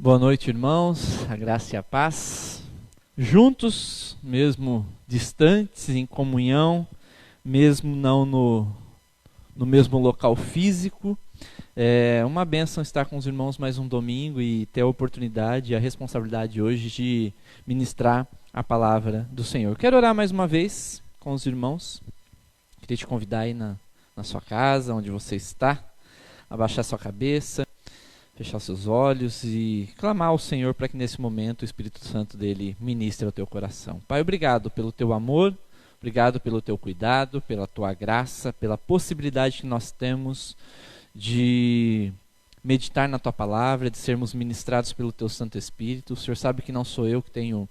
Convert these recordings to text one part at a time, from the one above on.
Boa noite, irmãos, a graça e a paz. Juntos, mesmo distantes, em comunhão, mesmo não no mesmo local físico. É uma bênção estar com os irmãos mais um domingo e ter a oportunidade e a responsabilidade hoje de ministrar a palavra do Senhor. Quero orar mais uma vez com os irmãos. Queria te convidar aí na sua casa, onde você está, abaixar sua cabeça, fechar seus olhos e clamar ao Senhor para que nesse momento o Espírito Santo dele ministre ao teu coração. Pai, obrigado pelo teu amor, obrigado pelo teu cuidado, pela tua graça, pela possibilidade que nós temos de meditar na tua palavra, de sermos ministrados pelo teu Santo Espírito. O Senhor sabe que não sou eu que tenho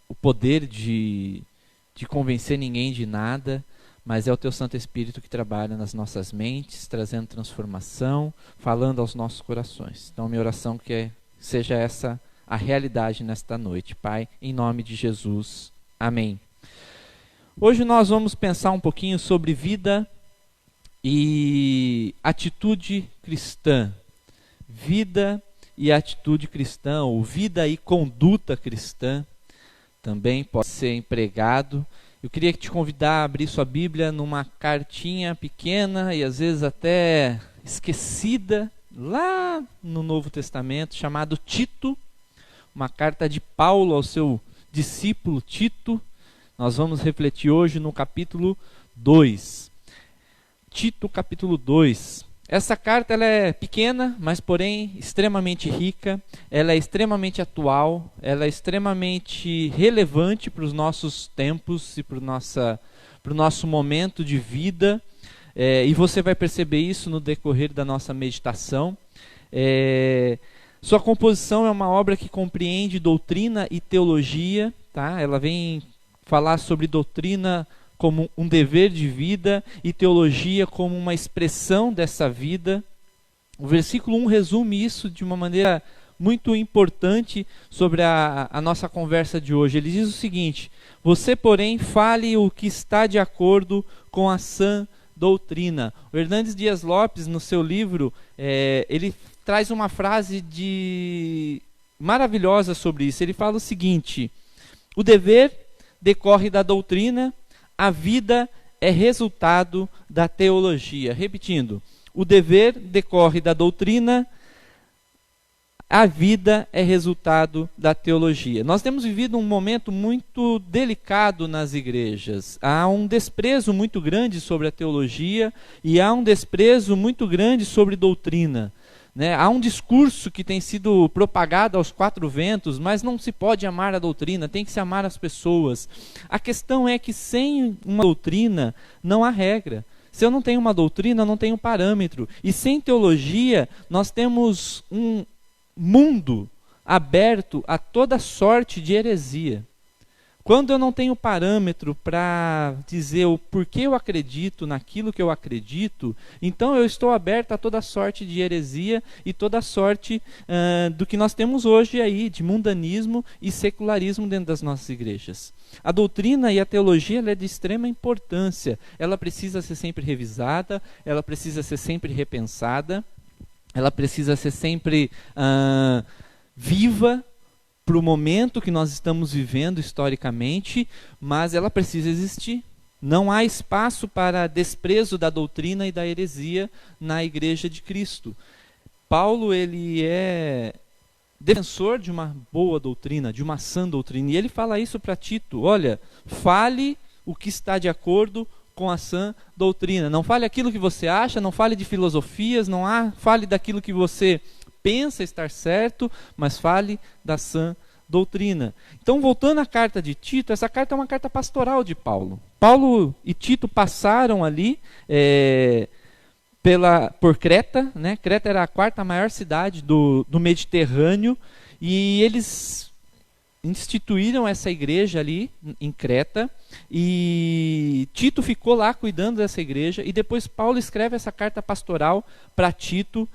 o poder de convencer ninguém de nada, mas é o teu Santo Espírito que trabalha nas nossas mentes, trazendo transformação, falando aos nossos corações. Então, minha oração que seja essa a realidade nesta noite. Pai, em nome de Jesus. Amém. Hoje nós vamos pensar um pouquinho sobre vida e atitude cristã. Vida e atitude cristã, ou vida e conduta cristã, também pode ser empregado. Eu queria te convidar a abrir sua Bíblia numa cartinha pequena e às vezes até esquecida, lá no Novo Testamento, chamado Tito, uma carta de Paulo ao seu discípulo Tito. Nós vamos refletir hoje no capítulo 2. Tito, capítulo 2. Essa carta ela é pequena, mas porém extremamente rica, ela é extremamente atual, ela é extremamente relevante para os nossos tempos e para o nosso momento de vida, e você vai perceber isso no decorrer da nossa meditação. Sua composição é uma obra que compreende doutrina e teologia, tá? Ela vem falar sobre doutrina como um dever de vida e teologia como uma expressão dessa vida. O versículo 1 resume isso de uma maneira muito importante sobre a nossa conversa de hoje. Ele diz o seguinte: você, porém, fale o que está de acordo com a sã doutrina. O Hernandes Dias Lopes, no seu livro, ele traz uma frase maravilhosa sobre isso. Ele fala o seguinte: o dever decorre da doutrina, a vida é resultado da teologia. Repetindo, o dever decorre da doutrina, a vida é resultado da teologia. Nós temos vivido um momento muito delicado nas igrejas. Há um desprezo muito grande sobre a teologia e há um desprezo muito grande sobre doutrina. Há um discurso que tem sido propagado aos quatro ventos, mas não se pode amar a doutrina, tem que se amar as pessoas. A questão é que sem uma doutrina não há regra. Se eu não tenho uma doutrina, eu não tenho parâmetro. E sem teologia, nós temos um mundo aberto a toda sorte de heresia. Quando eu não tenho parâmetro para dizer o porquê eu acredito naquilo que eu acredito, então eu estou aberto a toda sorte de heresia e toda sorte do que nós temos hoje aí, de mundanismo e secularismo dentro das nossas igrejas. A doutrina e a teologia ela é de extrema importância. Ela precisa ser sempre revisada, ela precisa ser sempre repensada, ela precisa ser sempre viva, para o momento que nós estamos vivendo historicamente, mas ela precisa existir. Não há espaço para desprezo da doutrina e da heresia na igreja de Cristo. Paulo ele é defensor de uma boa doutrina, de uma sã doutrina, e ele fala isso para Tito: olha, fale o que está de acordo com a sã doutrina. Não fale aquilo que você acha, não fale de filosofias, fale daquilo que você pensa estar certo, mas fale da sã doutrina. Então, voltando à carta de Tito, essa carta é uma carta pastoral de Paulo. Paulo e Tito passaram ali por Creta, né? Creta era a quarta maior cidade do Mediterrâneo, e eles instituíram essa igreja ali em Creta, e Tito ficou lá cuidando dessa igreja, e depois Paulo escreve essa carta pastoral para Tito,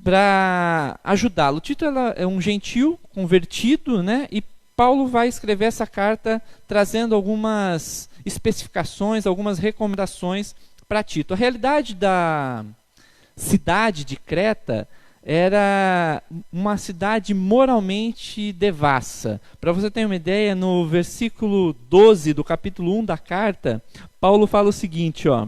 para ajudá-lo. Tito é um gentil convertido, né? E Paulo vai escrever essa carta trazendo algumas especificações, algumas recomendações para Tito. A realidade da cidade de Creta era uma cidade moralmente devassa. Para você ter uma ideia, no versículo 12 do capítulo 1 da carta, Paulo fala o seguinte, ó: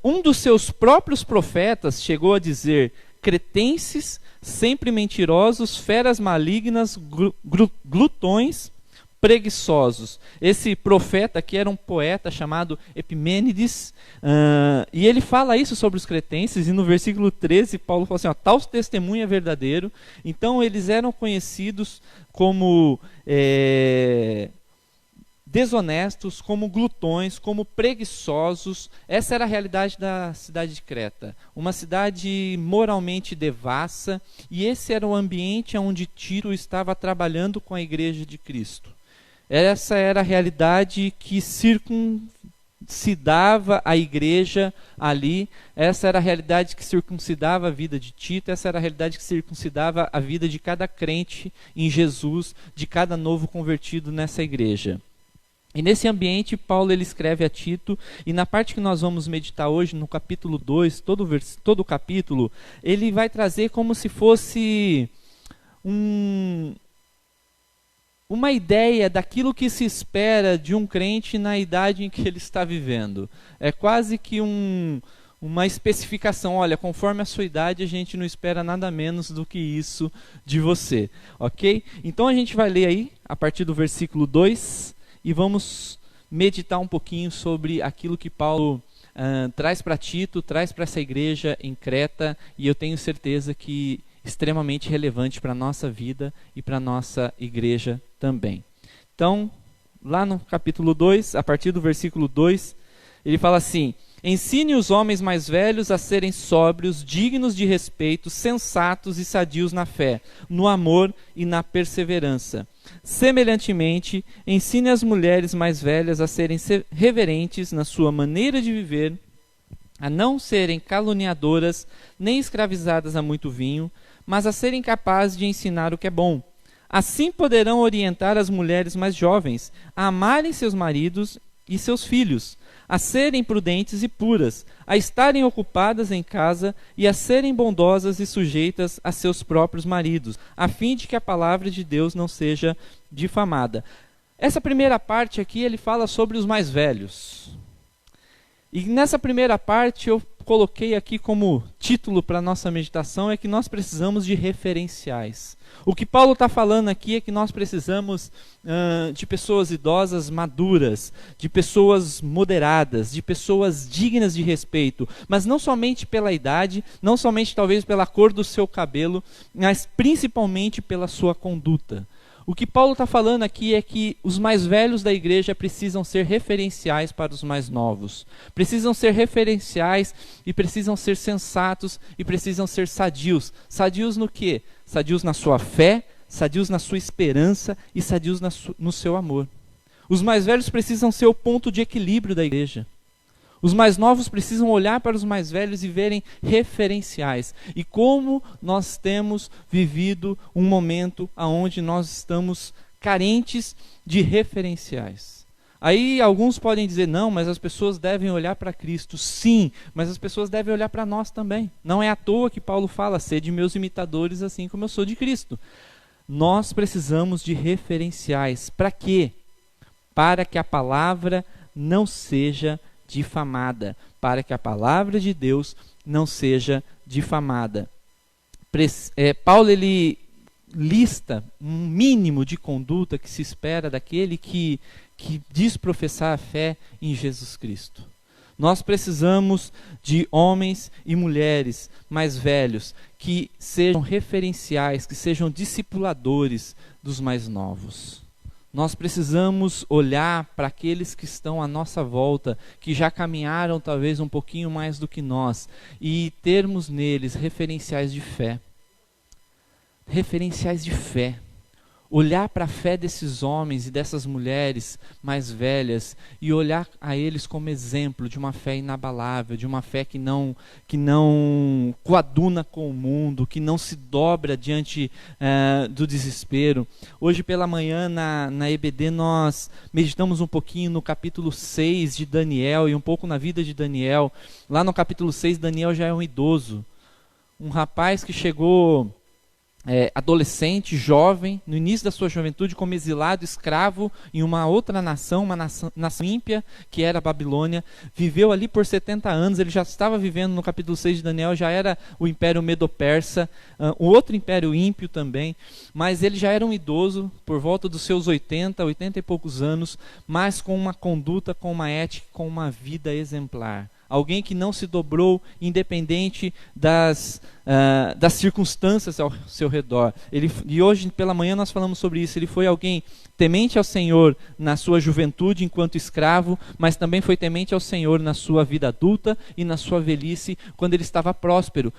um dos seus próprios profetas chegou a dizer: cretenses, sempre mentirosos, feras malignas, glutões, preguiçosos. Esse profeta aqui era um poeta chamado Epimênides, e ele fala isso sobre os cretenses, e no versículo 13 Paulo fala assim, ó, tal testemunho é verdadeiro. Então eles eram conhecidos como desonestos, como glutões, como preguiçosos. Essa era a realidade da cidade de Creta, uma cidade moralmente devassa, e esse era o ambiente onde Tito estava trabalhando com a igreja de Cristo. Essa era a realidade que circuncidava a igreja ali, essa era a realidade que circuncidava a vida de Tito, essa era a realidade que circuncidava a vida de cada crente em Jesus, de cada novo convertido nessa igreja. E nesse ambiente, Paulo ele escreve a Tito, e na parte que nós vamos meditar hoje, no capítulo 2, todo o capítulo, ele vai trazer como se fosse uma ideia daquilo que se espera de um crente na idade em que ele está vivendo. É quase que uma especificação, olha, conforme a sua idade, a gente não espera nada menos do que isso de você, ok? Então a gente vai ler aí, a partir do versículo 2, e vamos meditar um pouquinho sobre aquilo que Paulo traz para Tito, traz para essa igreja em Creta, e eu tenho certeza que extremamente relevante para a nossa vida e para a nossa igreja também. Então, lá no capítulo 2, a partir do versículo 2, ele fala assim: ensine os homens mais velhos a serem sóbrios, dignos de respeito, sensatos e sadios na fé, no amor e na perseverança. Semelhantemente, ensine as mulheres mais velhas a serem reverentes na sua maneira de viver, a não serem caluniadoras, nem escravizadas a muito vinho, mas a serem capazes de ensinar o que é bom. Assim poderão orientar as mulheres mais jovens a amarem seus maridos e seus filhos, a serem prudentes e puras, a estarem ocupadas em casa e a serem bondosas e sujeitas a seus próprios maridos, a fim de que a palavra de Deus não seja difamada. Essa primeira parte aqui, ele fala sobre os mais velhos. E nessa primeira parte eu coloquei aqui como título para a nossa meditação é que nós precisamos de referenciais. O que Paulo está falando aqui é que nós precisamos de pessoas idosas maduras, de pessoas moderadas, de pessoas dignas de respeito, mas não somente pela idade, não somente talvez pela cor do seu cabelo, mas principalmente pela sua conduta. O que Paulo está falando aqui é que os mais velhos da igreja precisam ser referenciais para os mais novos. Precisam ser referenciais e precisam ser sensatos e precisam ser sadios. Sadios no quê? Sadios na sua fé, sadios na sua esperança e sadios no seu amor. Os mais velhos precisam ser o ponto de equilíbrio da igreja. Os mais novos precisam olhar para os mais velhos e verem referenciais. E como nós temos vivido um momento onde nós estamos carentes de referenciais. Aí alguns podem dizer, não, mas as pessoas devem olhar para Cristo. Sim, mas as pessoas devem olhar para nós também. Não é à toa que Paulo fala, sede meus imitadores assim como eu sou de Cristo. Nós precisamos de referenciais. Para quê? Para que a palavra não seja difamada, para que a palavra de Deus não seja difamada. Paulo ele lista um mínimo de conduta que se espera daquele que diz professar a fé em Jesus Cristo. Nós precisamos de homens e mulheres mais velhos que sejam referenciais, que sejam discipuladores dos mais novos. Nós precisamos olhar para aqueles que estão à nossa volta, que já caminharam talvez um pouquinho mais do que nós, e termos neles referenciais de fé. Referenciais de fé. Olhar para a fé desses homens e dessas mulheres mais velhas e olhar a eles como exemplo de uma fé inabalável, de uma fé que não coaduna com o mundo, que não se dobra diante do desespero. Hoje pela manhã na EBD nós meditamos um pouquinho no capítulo 6 de Daniel e um pouco na vida de Daniel. Lá no capítulo 6 Daniel já é um idoso. um rapaz que chegou adolescente, jovem, no início da sua juventude, como exilado, escravo em uma outra nação, uma nação ímpia, que era a Babilônia. Viveu ali por 70 anos, ele já estava vivendo no capítulo 6 de Daniel, já era o Império Medo-Persa, o outro império ímpio também, mas ele já era um idoso, por volta dos seus 80 e poucos anos, mas com uma conduta, com uma ética, com uma vida exemplar. Alguém que não se dobrou independente das circunstâncias ao seu redor. E hoje pela manhã nós falamos sobre isso. Ele foi alguém temente ao Senhor na sua juventude enquanto escravo, mas também foi temente ao Senhor na sua vida adulta e na sua velhice, quando ele estava próspero,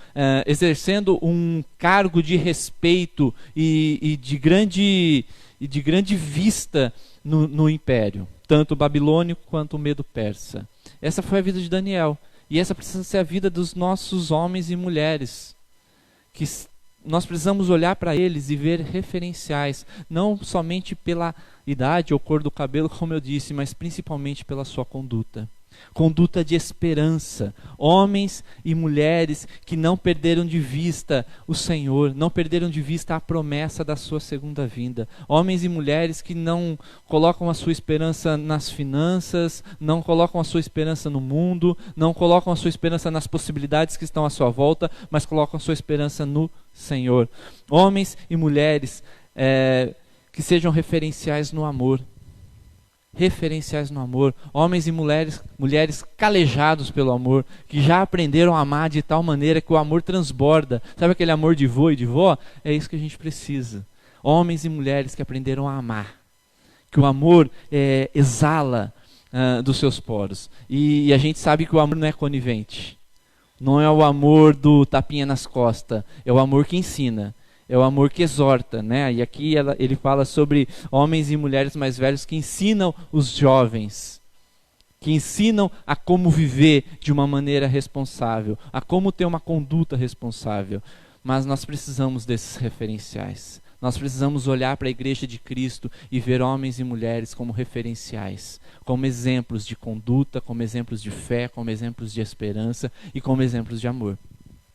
exercendo um cargo de respeito e de grande vista no império, tanto o babilônico quanto o medo-persa. Essa foi a vida de Daniel. E essa precisa ser a vida dos nossos homens e mulheres. Que nós precisamos olhar para eles e ver referenciais. Não somente pela idade ou cor do cabelo, como eu disse, mas principalmente pela sua conduta. Conduta de esperança. Homens e mulheres que não perderam de vista o Senhor, não perderam de vista a promessa da sua segunda vinda. Homens e mulheres que não colocam a sua esperança nas finanças, não colocam a sua esperança no mundo, não colocam a sua esperança nas possibilidades que estão à sua volta, mas colocam a sua esperança no Senhor. Homens e mulheres que sejam referenciais no amor. Referenciais no amor, homens e mulheres calejados pelo amor, que já aprenderam a amar de tal maneira que o amor transborda. Sabe aquele amor de vô e de vó? É isso que a gente precisa. Homens e mulheres que aprenderam a amar, que o amor exala dos seus poros. E a gente sabe que o amor não é conivente, não é o amor do tapinha nas costas, é o amor que ensina. É o amor que exorta, né? E aqui ele fala sobre homens e mulheres mais velhos que ensinam os jovens, que ensinam a como viver de uma maneira responsável, a como ter uma conduta responsável. Mas nós precisamos desses referenciais. Nós precisamos olhar para a igreja de Cristo e ver homens e mulheres como referenciais, como exemplos de conduta, como exemplos de fé, como exemplos de esperança e como exemplos de amor.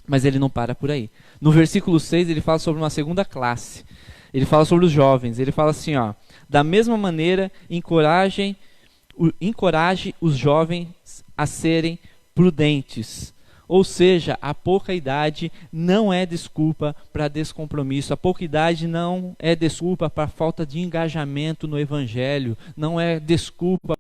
Mas ele não para por aí. No versículo 6 ele fala sobre uma segunda classe. Ele fala sobre os jovens. Ele fala assim, da mesma maneira, encoraje os jovens a serem prudentes. Ou seja, a pouca idade não é desculpa para descompromisso. A pouca idade não é desculpa para falta de engajamento no evangelho. Não é desculpa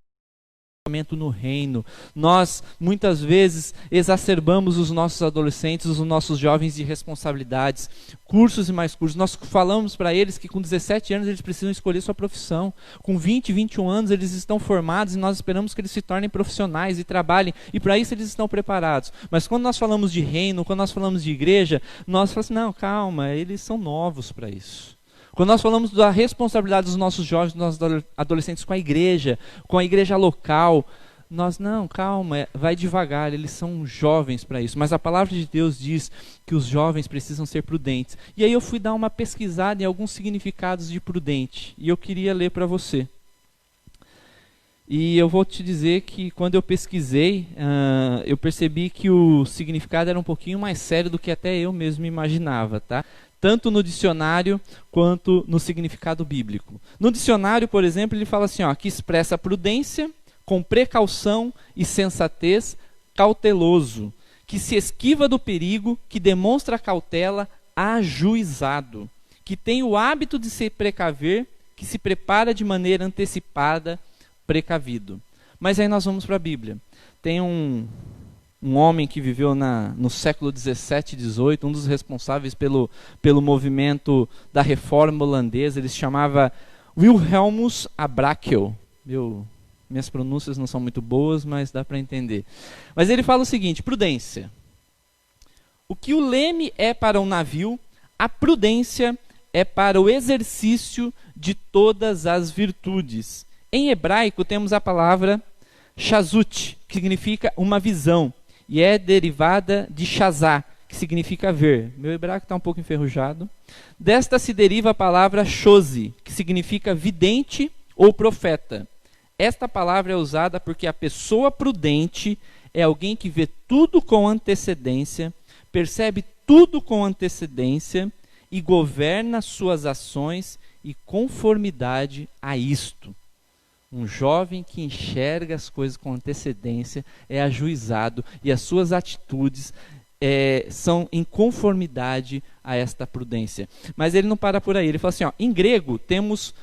no reino. Nós muitas vezes exacerbamos os nossos adolescentes, os nossos jovens de responsabilidades, cursos e mais cursos. Nós falamos para eles que com 17 anos eles precisam escolher sua profissão. Com 20, 21 anos eles estão formados e nós esperamos que eles se tornem profissionais e trabalhem, e para isso eles estão preparados. Mas quando nós falamos de reino, quando nós falamos de igreja, nós falamos assim, não, calma, eles são novos para isso. Quando nós falamos da responsabilidade dos nossos jovens, dos nossos adolescentes com a igreja local, nós, não, calma, vai devagar, eles são jovens para isso. Mas a palavra de Deus diz que os jovens precisam ser prudentes. E aí eu fui dar uma pesquisada em alguns significados de prudente, e eu queria ler para você. E eu vou te dizer que quando eu pesquisei, eu percebi que o significado era um pouquinho mais sério do que até eu mesmo imaginava, tá? Tanto no dicionário quanto no significado bíblico. No dicionário, por exemplo, ele fala assim, que expressa prudência, com precaução e sensatez, cauteloso, que se esquiva do perigo, que demonstra cautela, ajuizado, que tem o hábito de se precaver, que se prepara de maneira antecipada, precavido. Mas aí nós vamos para a Bíblia. Tem um homem que viveu no século 17 e 18, um dos responsáveis pelo movimento da reforma holandesa. Ele se chamava Wilhelmus Abrakel. Minhas pronúncias não são muito boas, mas dá para entender. Mas ele fala o seguinte, prudência. O que o leme é para um navio, a prudência é para o exercício de todas as virtudes. Em hebraico temos a palavra shazut, que significa uma visão. E é derivada de shazá, que significa ver. Meu hebraico está um pouco enferrujado. Desta se deriva a palavra shozi, que significa vidente ou profeta. Esta palavra é usada porque a pessoa prudente é alguém que vê tudo com antecedência, percebe tudo com antecedência e governa suas ações e conformidade a isto. Um jovem que enxerga as coisas com antecedência é ajuizado e as suas atitudes são em conformidade a esta prudência. Mas ele não para por aí, ele fala assim, em grego temos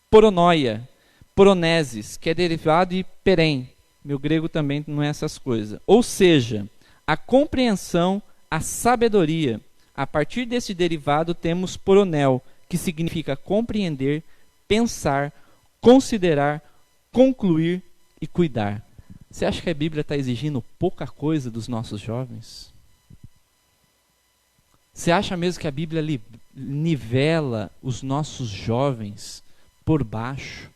poronoia, poroneses, que é derivado de perém. Meu grego também não é essas coisas. Ou seja, a compreensão, a sabedoria. A partir desse derivado temos poronel, que significa compreender, pensar, considerar, concluir e cuidar. Você acha que a Bíblia está exigindo pouca coisa dos nossos jovens? Você acha mesmo que a Bíblia nivela os nossos jovens por baixo?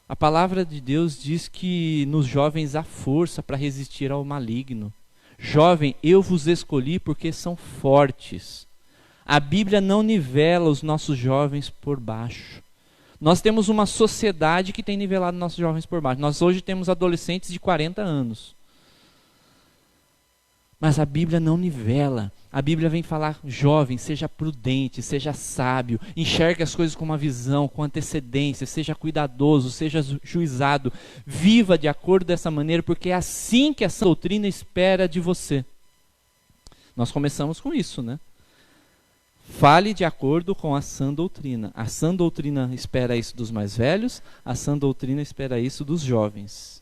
A palavra de Deus diz que nos jovens há força para resistir ao maligno. Jovem, eu vos escolhi porque são fortes. A Bíblia não nivela os nossos jovens por baixo. Nós temos uma sociedade que tem nivelado nossos jovens por baixo. Nós hoje temos adolescentes de 40 anos. Mas a Bíblia não nivela. A Bíblia vem falar, jovem, seja prudente, seja sábio, enxergue as coisas com uma visão, com antecedência, seja cuidadoso, seja juizado, viva de acordo dessa maneira, porque é assim que essa doutrina espera de você. Nós começamos com isso, né? Fale de acordo com a sã doutrina. A sã doutrina espera isso dos mais velhos, a sã doutrina espera isso dos jovens.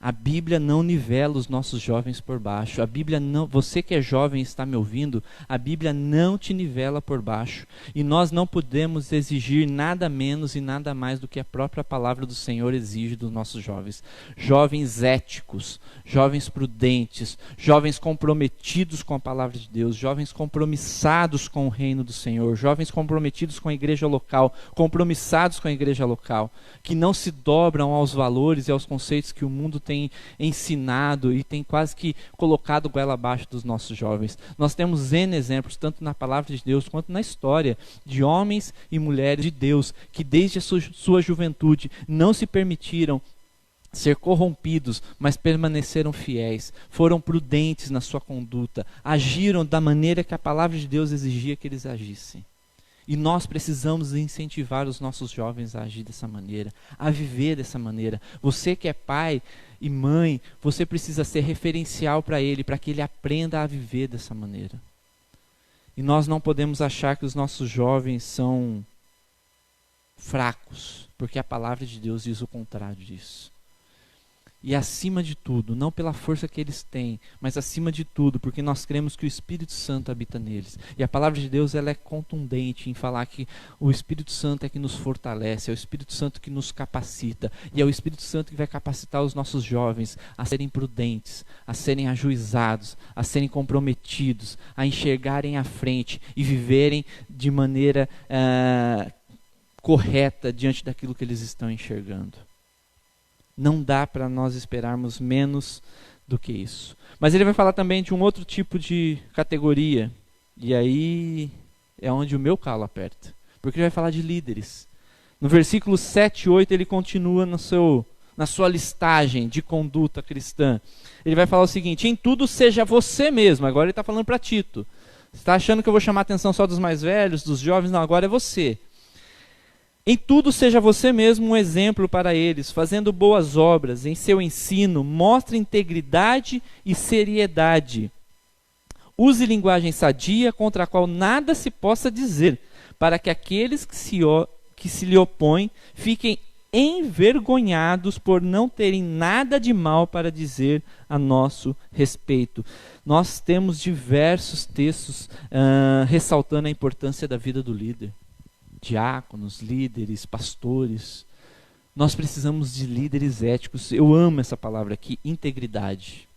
A Bíblia não nivela os nossos jovens por baixo. A Bíblia não, você que é jovem e está me ouvindo, a Bíblia não te nivela por baixo. E nós não podemos exigir nada menos e nada mais do que a própria palavra do Senhor exige dos nossos jovens. Jovens éticos, jovens prudentes, jovens comprometidos com a palavra de Deus, jovens compromissados com o reino do Senhor, jovens comprometidos com a igreja local, compromissados com a igreja local, que não se dobram aos valores e aos conceitos que o mundo tem ensinado e tem quase que colocado goela abaixo dos nossos jovens. Nós temos N exemplos, tanto na palavra de Deus quanto na história, de homens e mulheres de Deus que desde a sua juventude não se permitiram ser corrompidos, mas permaneceram fiéis, foram prudentes na sua conduta, agiram da maneira que a palavra de Deus exigia que eles agissem. E nós precisamos incentivar os nossos jovens a agir dessa maneira, a viver dessa maneira. Você que é pai e mãe, você precisa ser referencial para ele, para que ele aprenda a viver dessa maneira. E nós não podemos achar que os nossos jovens são fracos, porque a palavra de Deus diz o contrário disso. E acima de tudo, não pela força que eles têm, mas acima de tudo, porque nós cremos que o Espírito Santo habita neles. E a palavra de Deus ela é contundente em falar que o Espírito Santo é que nos fortalece, é o Espírito Santo que nos capacita. E é o Espírito Santo que vai capacitar os nossos jovens a serem prudentes, a serem ajuizados, a serem comprometidos, a enxergarem à frente e viverem de maneira correta diante daquilo que eles estão enxergando. Não dá para nós esperarmos menos do que isso. Mas ele vai falar também de um outro tipo de categoria. E aí é onde o meu calo aperta. Porque ele vai falar de líderes. No versículo 7 e 8 ele continua na sua listagem de conduta cristã. Ele vai falar o seguinte: em tudo seja você mesmo. Agora ele está falando para Tito. Você está achando que eu vou chamar a atenção só dos mais velhos, dos jovens? Não, agora é você. Em tudo seja você mesmo um exemplo para eles, fazendo boas obras, em seu ensino, mostre integridade e seriedade. Use linguagem sadia, contra a qual nada se possa dizer, para que aqueles que se lhe opõem fiquem envergonhados por não terem nada de mal para dizer a nosso respeito. Nós temos diversos textos ressaltando a importância da vida do líder. Diáconos, líderes, pastores. Nós precisamos de líderes éticos. Eu amo essa palavra aqui, integridade.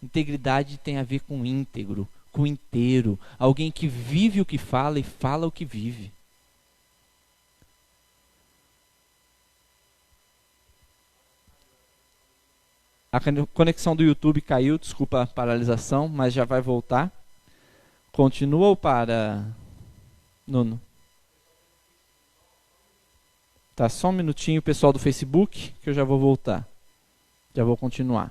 Integridade tem a ver com íntegro, com inteiro. Alguém que vive o que fala e fala o que vive. A conexão do YouTube caiu, desculpa a paralisação, mas já vai voltar. Continua ou para, Nuno? Tá, só um minutinho, pessoal do Facebook, que eu já vou voltar. Já vou continuar.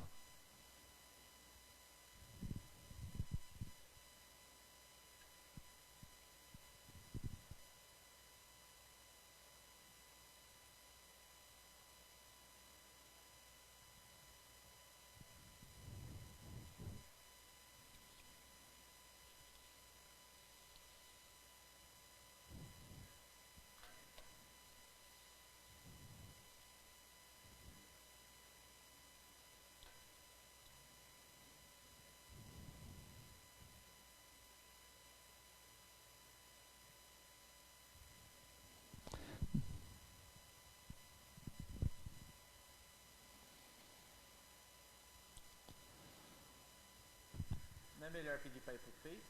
é melhor pedir para ir pro Face?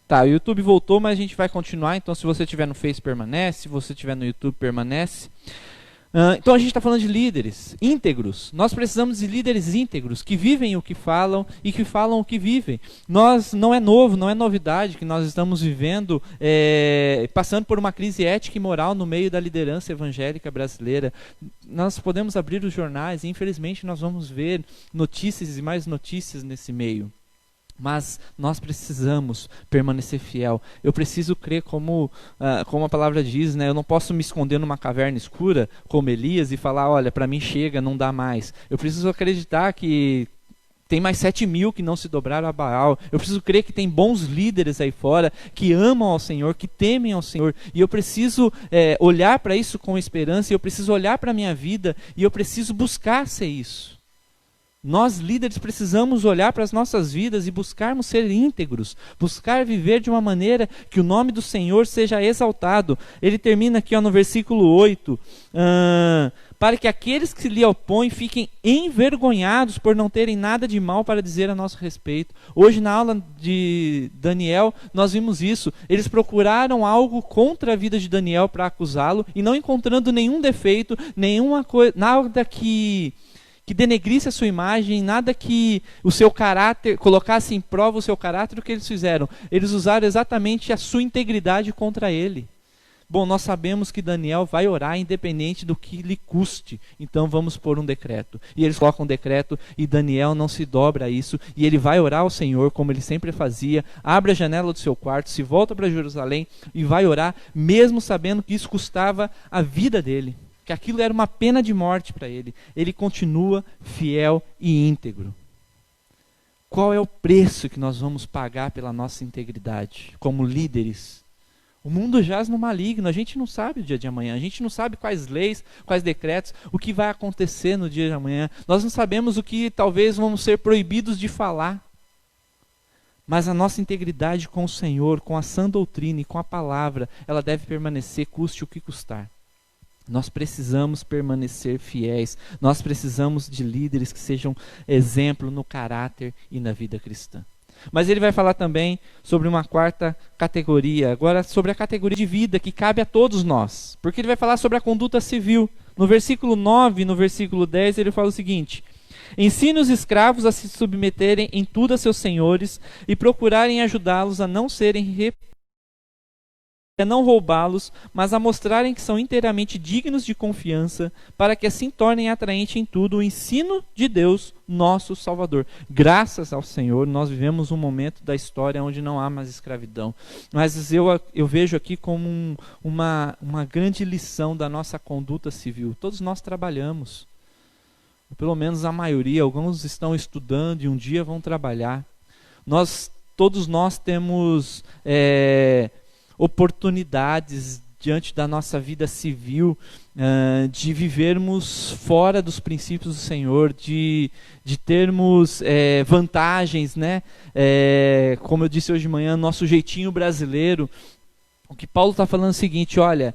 Tá, o YouTube voltou, mas a gente vai continuar. Então, se você estiver no Face, permanece. Se você estiver no YouTube, permanece. Então, a gente está falando de líderes íntegros. Nós precisamos de líderes íntegros, que vivem o que falam e que falam o que vivem. Não é novo, não é novidade que nós estamos vivendo, passando por uma crise ética e moral no meio da liderança evangélica brasileira. Nós podemos abrir os jornais e, infelizmente, nós vamos ver notícias e mais notícias nesse meio. Mas nós precisamos permanecer fiel. Eu preciso crer como a palavra diz, né? Eu não posso me esconder numa caverna escura, como Elias, e falar, olha, para mim chega, não dá mais. Eu preciso acreditar que tem mais 7.000 que não se dobraram a Baal. Eu preciso crer que tem bons líderes aí fora, que amam ao Senhor, que temem ao Senhor. E eu preciso olhar para isso com esperança, e eu preciso olhar para a minha vida, e eu preciso buscar ser isso. Nós, líderes, precisamos olhar para as nossas vidas e buscarmos ser íntegros, buscar viver de uma maneira que o nome do Senhor seja exaltado. Ele termina aqui no versículo 8, para que aqueles que lhe opõem fiquem envergonhados por não terem nada de mal para dizer a nosso respeito. Hoje, na aula de Daniel, nós vimos isso. Eles procuraram algo contra a vida de Daniel para acusá-lo, e não encontrando nenhum defeito, nenhuma coisa, nada que denegrisse a sua imagem, nada que o seu caráter, colocasse em prova o seu caráter. O que eles fizeram? Eles usaram exatamente a sua integridade contra ele. Bom, nós sabemos que Daniel vai orar independente do que lhe custe, então vamos pôr um decreto. E eles colocam um decreto e Daniel não se dobra a isso, e ele vai orar ao Senhor como ele sempre fazia, abre a janela do seu quarto, se volta para Jerusalém e vai orar, mesmo sabendo que isso custava a vida dele, que aquilo era uma pena de morte para ele. Ele continua fiel e íntegro. Qual é o preço que nós vamos pagar pela nossa integridade como líderes? O mundo jaz no maligno, a gente não sabe o dia de amanhã, a gente não sabe quais leis, quais decretos, o que vai acontecer no dia de amanhã. Nós não sabemos o que talvez vamos ser proibidos de falar. Mas a nossa integridade com o Senhor, com a sã doutrina e com a palavra, ela deve permanecer, custe o que custar. Nós precisamos permanecer fiéis, nós precisamos de líderes que sejam exemplo no caráter e na vida cristã. Mas ele vai falar também sobre uma quarta categoria, agora sobre a categoria de vida que cabe a todos nós, porque ele vai falar sobre a conduta civil. No versículo 9 e no versículo 10 ele fala o seguinte: ensine os escravos a se submeterem em tudo a seus senhores e procurarem ajudá-los a não serem a não roubá-los, mas a mostrarem que são inteiramente dignos de confiança, para que assim tornem atraente em tudo o ensino de Deus, nosso Salvador. Graças ao Senhor, nós vivemos um momento da história onde não há mais escravidão. Mas eu vejo aqui como uma grande lição da nossa conduta civil. Todos nós trabalhamos, pelo menos a maioria, alguns estão estudando e um dia vão trabalhar. Todos nós temos oportunidades diante da nossa vida civil, de vivermos fora dos princípios do Senhor, de termos vantagens, né? Como eu disse hoje de manhã, nosso jeitinho brasileiro. O que Paulo está falando é o seguinte: olha,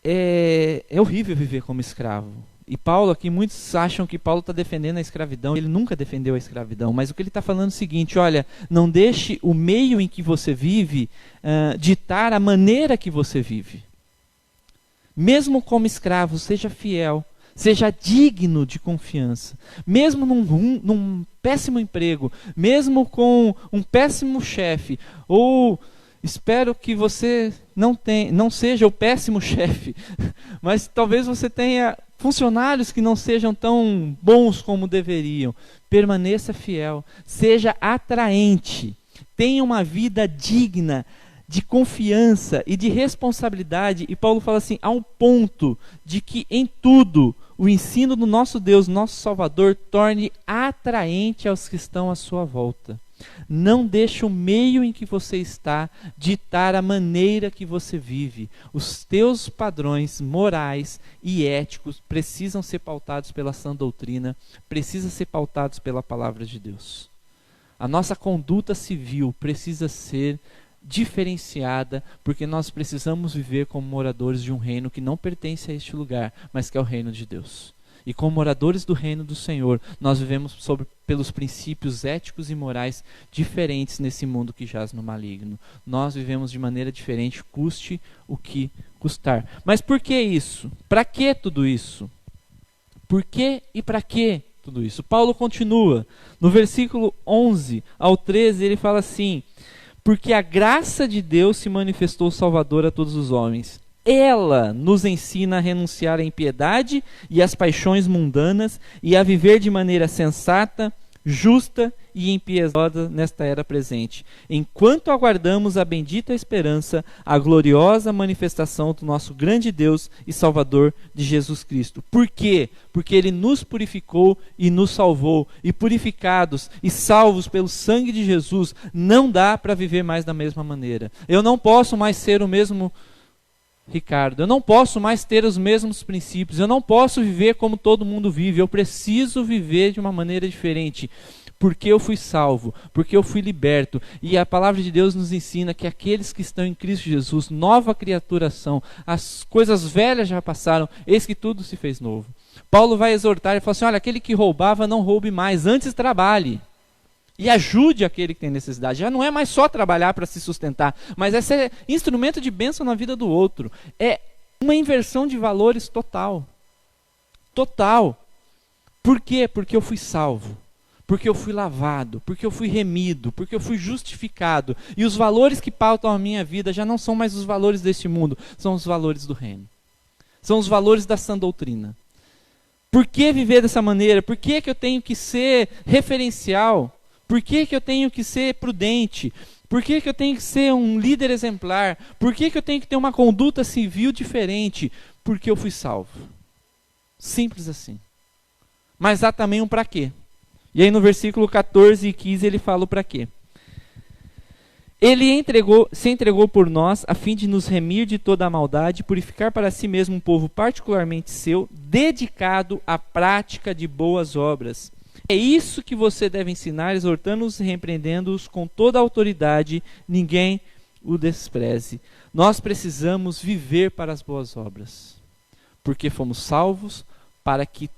é horrível viver como escravo. E Paulo aqui, muitos acham que Paulo está defendendo a escravidão. Ele nunca defendeu a escravidão, mas o que ele está falando é o seguinte: olha, não deixe o meio em que você vive ditar a maneira que você vive. Mesmo como escravo, seja fiel, seja digno de confiança. Mesmo num péssimo emprego, mesmo com um péssimo chefe, ou espero que você não seja o péssimo chefe, mas talvez você tenha funcionários que não sejam tão bons como deveriam. Permaneça fiel, seja atraente, tenha uma vida digna de confiança e de responsabilidade. E Paulo fala assim, ao ponto de que em tudo o ensino do nosso Deus, nosso Salvador, torne atraente aos que estão à sua volta. Não deixe o meio em que você está ditar a maneira que você vive. Os teus padrões morais e éticos precisam ser pautados pela sã doutrina, precisam ser pautados pela palavra de Deus. A nossa conduta civil precisa ser diferenciada, porque nós precisamos viver como moradores de um reino que não pertence a este lugar, mas que é o reino de Deus. E como moradores do reino do Senhor, nós vivemos pelos princípios éticos e morais diferentes nesse mundo que jaz no maligno. Nós vivemos de maneira diferente, custe o que custar. Mas por que isso? Para que tudo isso? Por que e para que tudo isso? Paulo continua. No versículo 11 ao 13, ele fala assim: porque a graça de Deus se manifestou salvadora a todos os homens. Ela nos ensina a renunciar à impiedade e às paixões mundanas e a viver de maneira sensata, justa e impiedosa nesta era presente, enquanto aguardamos a bendita esperança, a gloriosa manifestação do nosso grande Deus e Salvador de Jesus Cristo. Por quê? Porque Ele nos purificou e nos salvou, e purificados e salvos pelo sangue de Jesus, não dá para viver mais da mesma maneira. Eu não posso mais ser o mesmo Ricardo, eu não posso mais ter os mesmos princípios, eu não posso viver como todo mundo vive, eu preciso viver de uma maneira diferente, porque eu fui salvo, porque eu fui liberto, e a palavra de Deus nos ensina que aqueles que estão em Cristo Jesus, nova criatura são, as coisas velhas já passaram, eis que tudo se fez novo. Paulo vai exortar e fala assim: olha, aquele que roubava não roube mais, antes trabalhe. E ajude aquele que tem necessidade. Já não é mais só trabalhar para se sustentar, mas é ser instrumento de bênção na vida do outro. É uma inversão de valores total. Total. Por quê? Porque eu fui salvo. Porque eu fui lavado. Porque eu fui remido. Porque eu fui justificado. E os valores que pautam a minha vida já não são mais os valores deste mundo. São os valores do reino. São os valores da sã doutrina. Por que viver dessa maneira? Por que eu tenho que ser referencial? Por que eu tenho que ser prudente? Por que eu tenho que ser um líder exemplar? Por que eu tenho que ter uma conduta civil diferente? Porque eu fui salvo. Simples assim. Mas há também um para quê. E aí no versículo 14 e 15 ele fala o para quê. Ele se entregou por nós a fim de nos remir de toda a maldade, purificar para si mesmo um povo particularmente seu, dedicado à prática de boas obras. É isso que você deve ensinar, exortando-os e repreendendo-os com toda a autoridade, ninguém o despreze. Nós precisamos viver para as boas obras, porque fomos salvos para que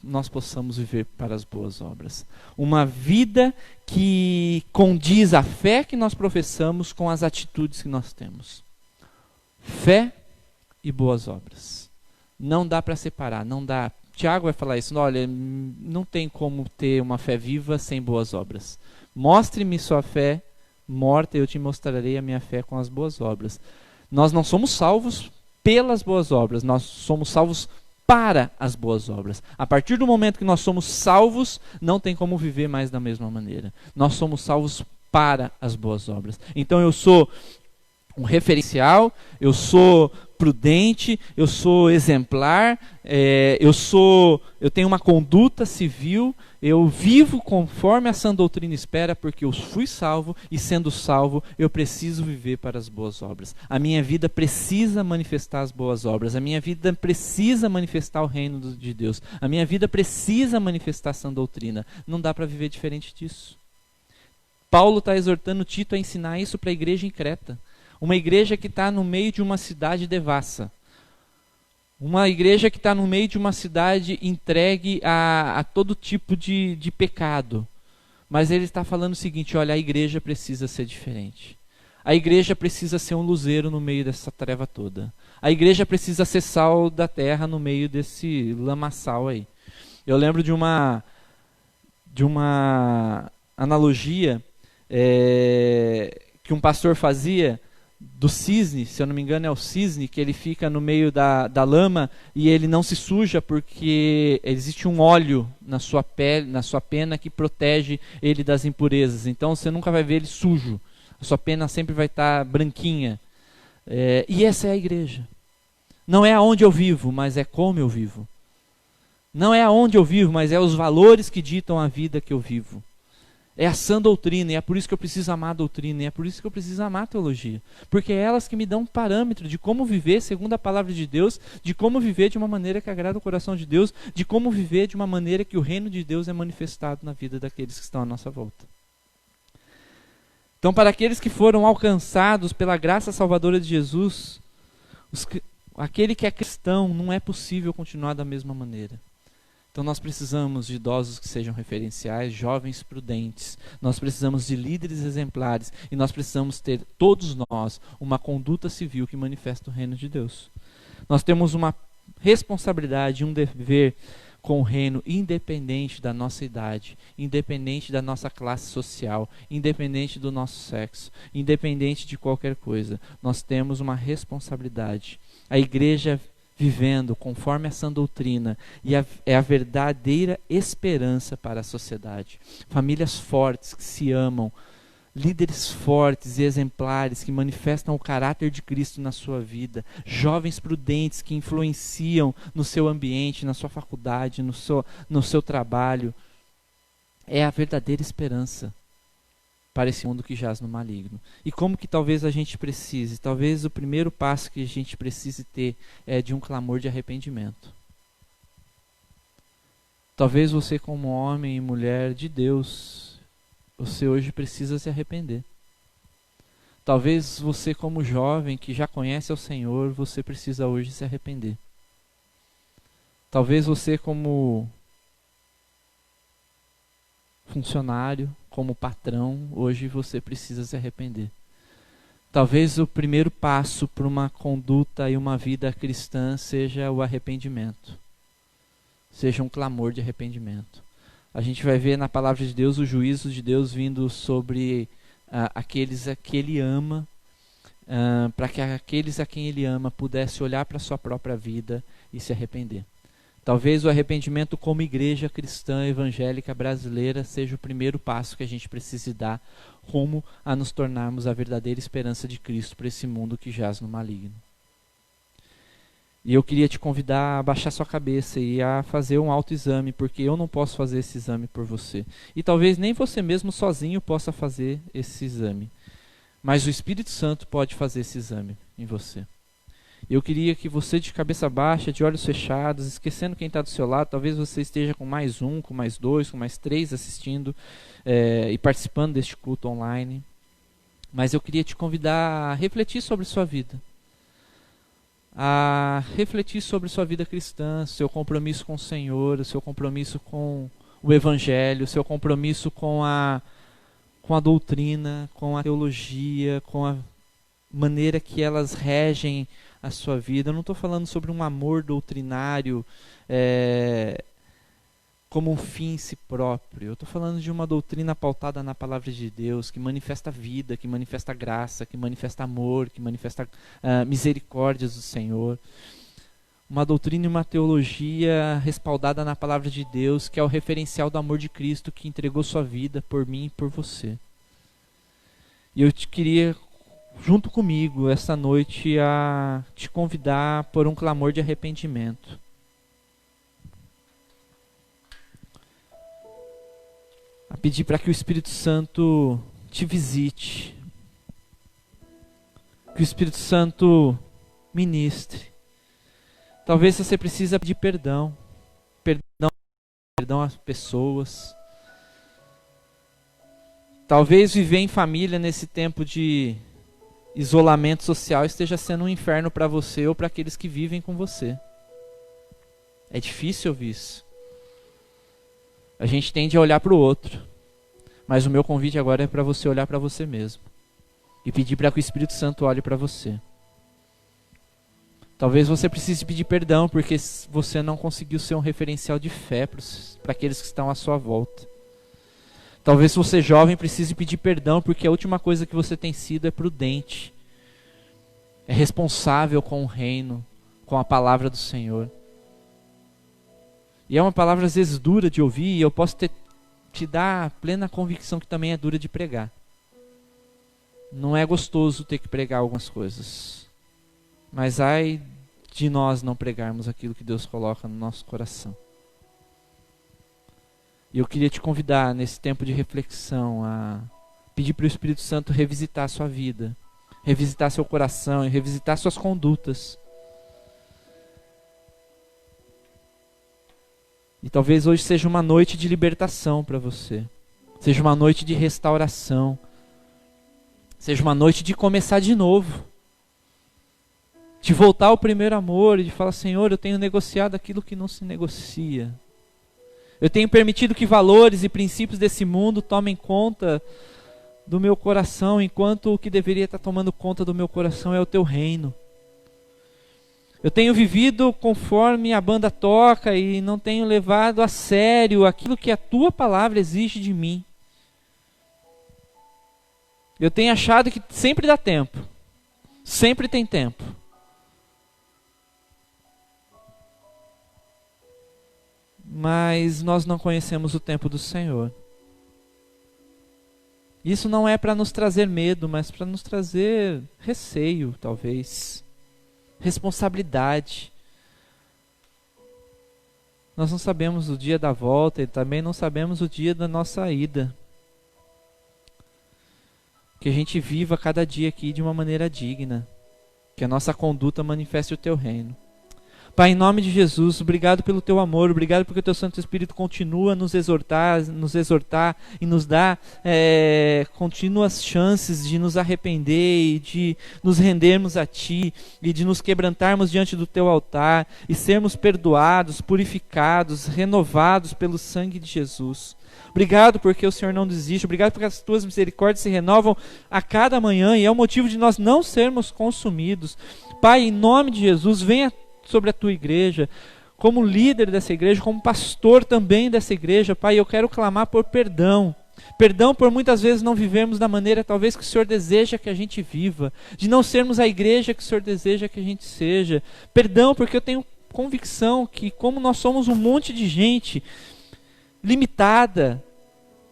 nós possamos viver para as boas obras. Uma vida que condiz a fé que nós professamos com as atitudes que nós temos. Fé e boas obras. Não dá para separar, não dá. Tiago vai falar isso: olha, não tem como ter uma fé viva sem boas obras. Mostre-me sua fé morta e eu te mostrarei a minha fé com as boas obras. Nós não somos salvos pelas boas obras, nós somos salvos para as boas obras. A partir do momento que nós somos salvos, não tem como viver mais da mesma maneira. Nós somos salvos para as boas obras. Então eu sou um referencial, eu sou prudente, eu sou exemplar, eu tenho uma conduta civil, eu vivo conforme a sã doutrina espera, porque eu fui salvo, e sendo salvo, eu preciso viver para as boas obras. A minha vida precisa manifestar as boas obras, a minha vida precisa manifestar o reino de Deus, a minha vida precisa manifestar a sã doutrina. Não dá para viver diferente disso. Paulo está exortando Tito a ensinar isso para a igreja em Creta. Uma igreja que está no meio de uma cidade devassa. Uma igreja que está no meio de uma cidade entregue a todo tipo de pecado. Mas ele está falando o seguinte: olha, a igreja precisa ser diferente. A igreja precisa ser um luzeiro no meio dessa treva toda. A igreja precisa ser sal da terra no meio desse lamaçal aí. Eu lembro de uma analogia que um pastor fazia do cisne, se eu não me engano é o cisne, que ele fica no meio da lama e ele não se suja porque existe um óleo na sua pele, na sua pena, que protege ele das impurezas. Então você nunca vai ver ele sujo, a sua pena sempre vai estar branquinha. E essa é a igreja. Não é aonde eu vivo, mas é como eu vivo. Não é aonde eu vivo, mas é os valores que ditam a vida que eu vivo. É a sã doutrina, e é por isso que eu preciso amar a doutrina, e é por isso que eu preciso amar a teologia. Porque é elas que me dão um parâmetro de como viver segundo a palavra de Deus, de como viver de uma maneira que agrada o coração de Deus, de como viver de uma maneira que o reino de Deus é manifestado na vida daqueles que estão à nossa volta. Então, para aqueles que foram alcançados pela graça salvadora de Jesus, aquele que é cristão, não é possível continuar da mesma maneira. Então nós precisamos de idosos que sejam referenciais, jovens prudentes. Nós precisamos de líderes exemplares. E nós precisamos ter, todos nós, uma conduta civil que manifesta o reino de Deus. Nós temos uma responsabilidade, um dever com o reino, independente da nossa idade, independente da nossa classe social, independente do nosso sexo, independente de qualquer coisa. Nós temos uma responsabilidade. A igreja vivendo conforme essa doutrina e é a verdadeira esperança para a sociedade. Famílias fortes que se amam, líderes fortes e exemplares que manifestam o caráter de Cristo na sua vida, jovens prudentes que influenciam no seu ambiente, na sua faculdade, no seu trabalho. É a verdadeira esperança para esse mundo que jaz no maligno. E como que talvez a gente precise? Talvez o primeiro passo que a gente precise ter é de um clamor de arrependimento. Talvez você, como homem e mulher de Deus, você hoje precisa se arrepender. Talvez você, como jovem que já conhece ao Senhor, você precisa hoje se arrepender. Talvez você, como funcionário, como patrão, hoje você precisa se arrepender. Talvez o primeiro passo para uma conduta e uma vida cristã seja o arrependimento. Seja um clamor de arrependimento. A gente vai ver na palavra de Deus o juízo de Deus vindo sobre aqueles a que Ele ama, para que aqueles a quem Ele ama pudessem olhar para a sua própria vida e se arrepender. Talvez o arrependimento como igreja cristã evangélica brasileira seja o primeiro passo que a gente precise dar rumo a nos tornarmos a verdadeira esperança de Cristo para esse mundo que jaz no maligno. E eu queria te convidar a baixar sua cabeça e a fazer um autoexame, porque eu não posso fazer esse exame por você. E talvez nem você mesmo sozinho possa fazer esse exame. Mas o Espírito Santo pode fazer esse exame em você. Eu queria que você, de cabeça baixa, de olhos fechados, esquecendo quem está do seu lado, talvez você esteja com mais um, com mais dois, com mais três assistindo e participando deste culto online. Mas eu queria te convidar a refletir sobre sua vida. A refletir sobre sua vida cristã, seu compromisso com o Senhor, o seu compromisso com o Evangelho, o seu compromisso com a doutrina, com a teologia, com a maneira que elas regem a sua vida. Eu não estou falando sobre um amor doutrinário como um fim em si próprio. Eu estou falando de uma doutrina pautada na palavra de Deus, que manifesta vida, que manifesta graça, que manifesta amor, que manifesta misericórdias do Senhor. Uma doutrina e uma teologia respaldada na palavra de Deus, que é o referencial do amor de Cristo, que entregou sua vida por mim e por você. E eu te queria, junto comigo, essa noite, a te convidar por um clamor de arrependimento. A pedir para que o Espírito Santo te visite. Que o Espírito Santo ministre. Talvez você precise pedir perdão. Perdão às pessoas. Talvez viver em família nesse tempo de isolamento social esteja sendo um inferno para você ou para aqueles que vivem com você. É difícil ouvir isso. A gente tende a olhar para o outro. Mas o meu convite agora é para você olhar para você mesmo. E pedir para que o Espírito Santo olhe para você. Talvez você precise pedir perdão porque você não conseguiu ser um referencial de fé para aqueles que estão à sua volta. Talvez você jovem precise pedir perdão porque a última coisa que você tem sido é prudente. É responsável com o reino, com a palavra do Senhor. E é uma palavra às vezes dura de ouvir e eu posso te dar plena convicção que também é dura de pregar. Não é gostoso ter que pregar algumas coisas. Mas ai de nós não pregarmos aquilo que Deus coloca no nosso coração. E eu queria te convidar nesse tempo de reflexão a pedir para o Espírito Santo revisitar a sua vida, revisitar seu coração e revisitar suas condutas. E talvez hoje seja uma noite de libertação para você. Seja uma noite de restauração. Seja uma noite de começar de novo. De voltar ao primeiro amor e de falar: Senhor, eu tenho negociado aquilo que não se negocia. Eu tenho permitido que valores e princípios desse mundo tomem conta do meu coração, enquanto o que deveria estar tomando conta do meu coração é o teu reino. Eu tenho vivido conforme a banda toca e não tenho levado a sério aquilo que a tua palavra exige de mim. Eu tenho achado que sempre dá tempo. Sempre tem tempo. Mas nós não conhecemos o tempo do Senhor. Isso não é para nos trazer medo, mas para nos trazer receio, talvez. Responsabilidade. Nós não sabemos o dia da volta e também não sabemos o dia da nossa ida. Que a gente viva cada dia aqui de uma maneira digna. Que a nossa conduta manifeste o teu reino. Pai, em nome de Jesus, obrigado pelo teu amor, obrigado porque o teu Santo Espírito continua a nos exortar e nos dá contínuas chances de nos arrepender e de nos rendermos a Ti e de nos quebrantarmos diante do teu altar e sermos perdoados, purificados, renovados pelo sangue de Jesus. Obrigado porque o Senhor não desiste, obrigado porque as tuas misericórdias se renovam a cada manhã e é o motivo de nós não sermos consumidos. Pai, em nome de Jesus, venha sobre a tua igreja, como líder dessa igreja, como pastor também dessa igreja. Pai, eu quero clamar por perdão. Perdão por muitas vezes não vivermos da maneira talvez que o Senhor deseja que a gente viva, de não sermos a igreja que o Senhor deseja que a gente seja. Perdão porque eu tenho convicção que como nós somos um monte de gente limitada,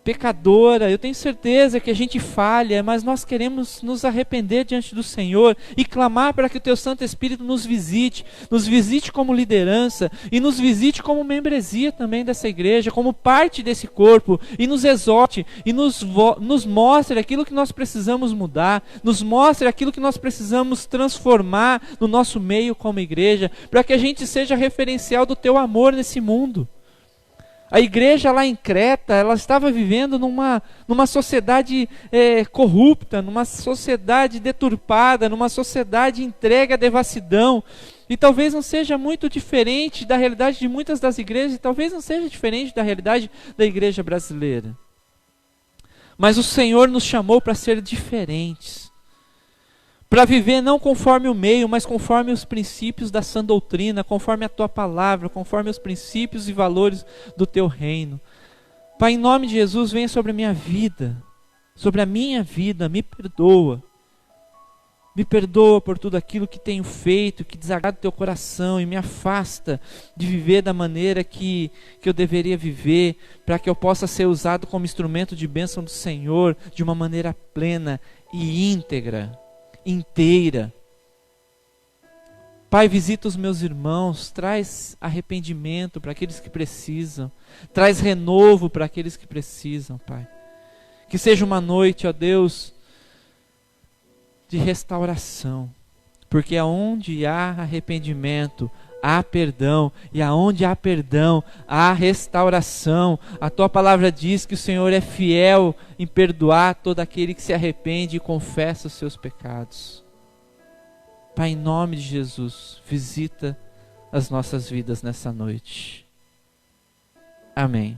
pecadora, eu tenho certeza que a gente falha, mas nós queremos nos arrepender diante do Senhor e clamar para que o teu Santo Espírito nos visite como liderança e nos visite como membresia também dessa igreja, como parte desse corpo, e nos exorte e nos mostre aquilo que nós precisamos mudar, nos mostre aquilo que nós precisamos transformar no nosso meio como igreja, para que a gente seja referencial do teu amor nesse mundo. A igreja lá em Creta, ela estava vivendo numa sociedade corrupta, numa sociedade deturpada, numa sociedade entregue à devassidão. E talvez não seja muito diferente da realidade de muitas das igrejas, e talvez não seja diferente da realidade da igreja brasileira. Mas o Senhor nos chamou para ser diferentes. Para viver não conforme o meio, mas conforme os princípios da sã doutrina, conforme a tua palavra, conforme os princípios e valores do teu reino. Pai, em nome de Jesus, venha sobre a minha vida, me perdoa. Me perdoa por tudo aquilo que tenho feito, que desagrada o teu coração e me afasta de viver da maneira que eu deveria viver, para que eu possa ser usado como instrumento de bênção do Senhor, de uma maneira plena e íntegra. Inteira. Pai, visita os meus irmãos, traz arrependimento para aqueles que precisam, traz renovo para aqueles que precisam, Pai. Que seja uma noite, ó Deus, de restauração, porque aonde há arrependimento, há perdão, e aonde há perdão, há restauração. A tua palavra diz que o Senhor é fiel em perdoar todo aquele que se arrepende e confessa os seus pecados. Pai, em nome de Jesus, visita as nossas vidas nessa noite. Amém.